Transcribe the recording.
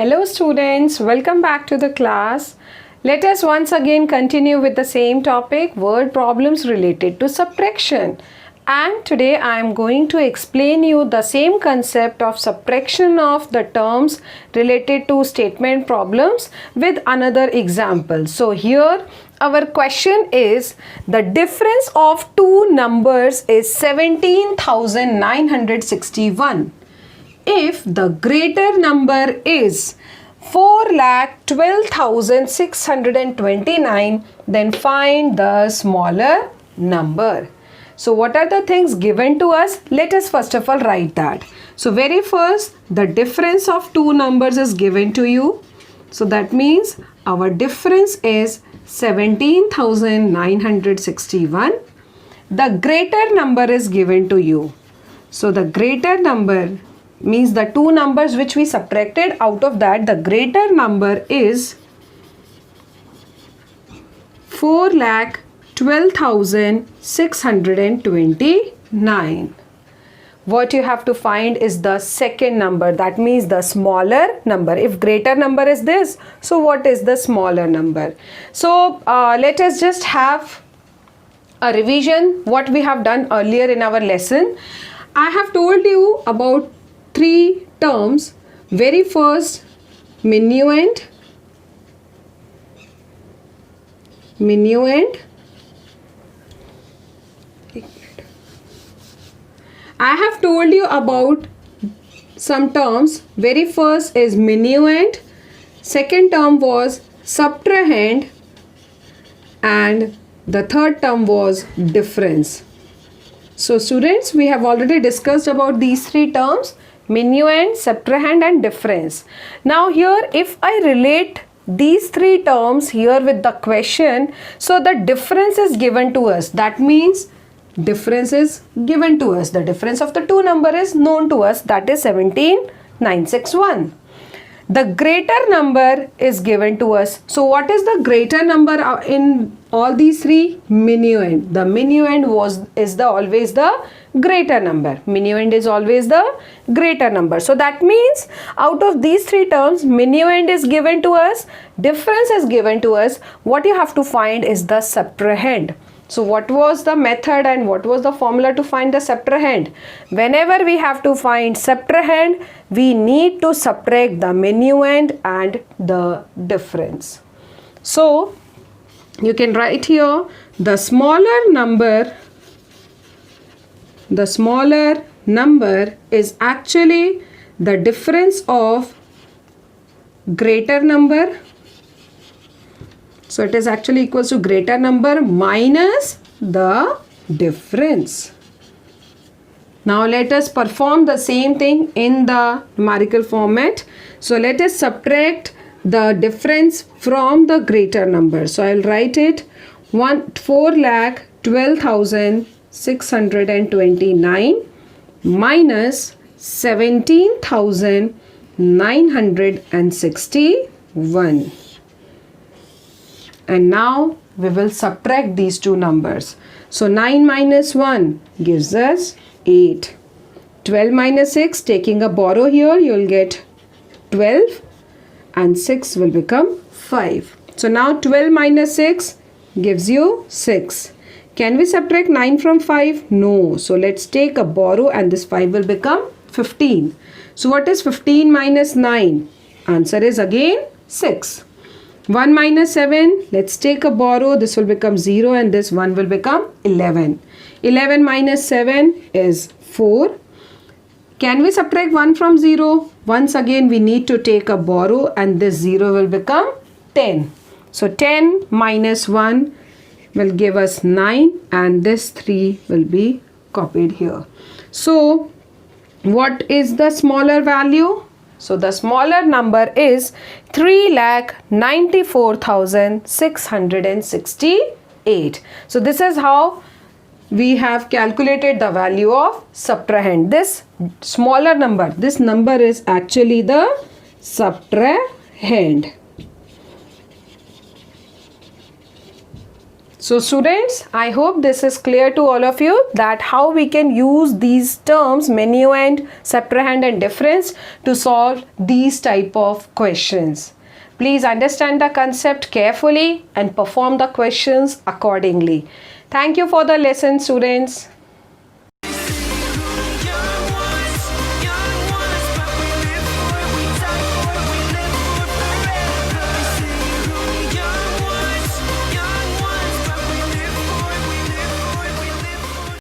Hello students, welcome back to the class. Let us once again continue with the same topic, word problems related to subtraction. And today I am going to explain you the same concept of subtraction of the terms related to statement problems with another example. So here our question is, the difference of two numbers is 17,961. If the greater number is 4,12,629, then find the smaller number. So what are the things given to us? Let us first of all write that. So very first, the difference of two numbers is given to you. So that means our difference is 17,961. The greater number is given to you. So the greater number means the two numbers which we subtracted, out of that the greater number is 4,12,629. What you have to find is the second number, that means the smaller number. If greater number is this, so what is the smaller number? So let us just have a revision what we have done earlier in our lesson. I have told you about three terms. Very first, minuend. I have told you about some terms. Very first is minuend, second term was subtrahend, and the third term was difference. So students, we have already discussed about these three terms, minuend, subtrahend and difference. Now here if I relate these three terms here with the question, so the difference is given to us. That means difference is given to us. The difference of the two number is known to us, that is 17,961. The greater number is given to us. So what is the greater number in all these three? Minuend. The minuend is always the greater number. Minuend is always the greater number. So that means out of these three terms, minuend is given to us, difference is given to us. What you have to find is the subtrahend. So what was the method and what was the formula to find the subtrahend? Whenever we have to find subtrahend, we need to subtract the minuend and the difference. So you can write here the smaller number is actually the difference of greater number. So it is actually equals to greater number minus the difference. Now let us perform the same thing in the numerical format. So let us subtract the difference from the greater number. So I will write it 4,12,629 minus 17,961. And now we will subtract these two numbers. So 9 minus 1 gives us 8. 12 minus 6, taking a borrow here, you will get 12 and 6 will become 5. So now 12 minus 6 gives you 6. Can we subtract 9 from 5? No. So let's take a borrow and this 5 will become 15. So what is 15 minus 9? Answer is again 6. 1 minus 7, let's take a borrow, this will become 0 and this 1 will become 11. 11 minus 7 is 4. Can we subtract 1 from 0? Once again we need to take a borrow and this 0 will become 10. So 10 minus 1 will give us 9 and this 3 will be copied here. So what is the smaller value? So the smaller number is 3,94,668. So this is how we have calculated the value of subtrahend. This smaller number, this number is actually the subtrahend. So students, I hope this is clear to all of you that how we can use these terms minuend, subtrahend and difference to solve these type of questions. Please understand the concept carefully and perform the questions accordingly. Thank you for the lesson, students.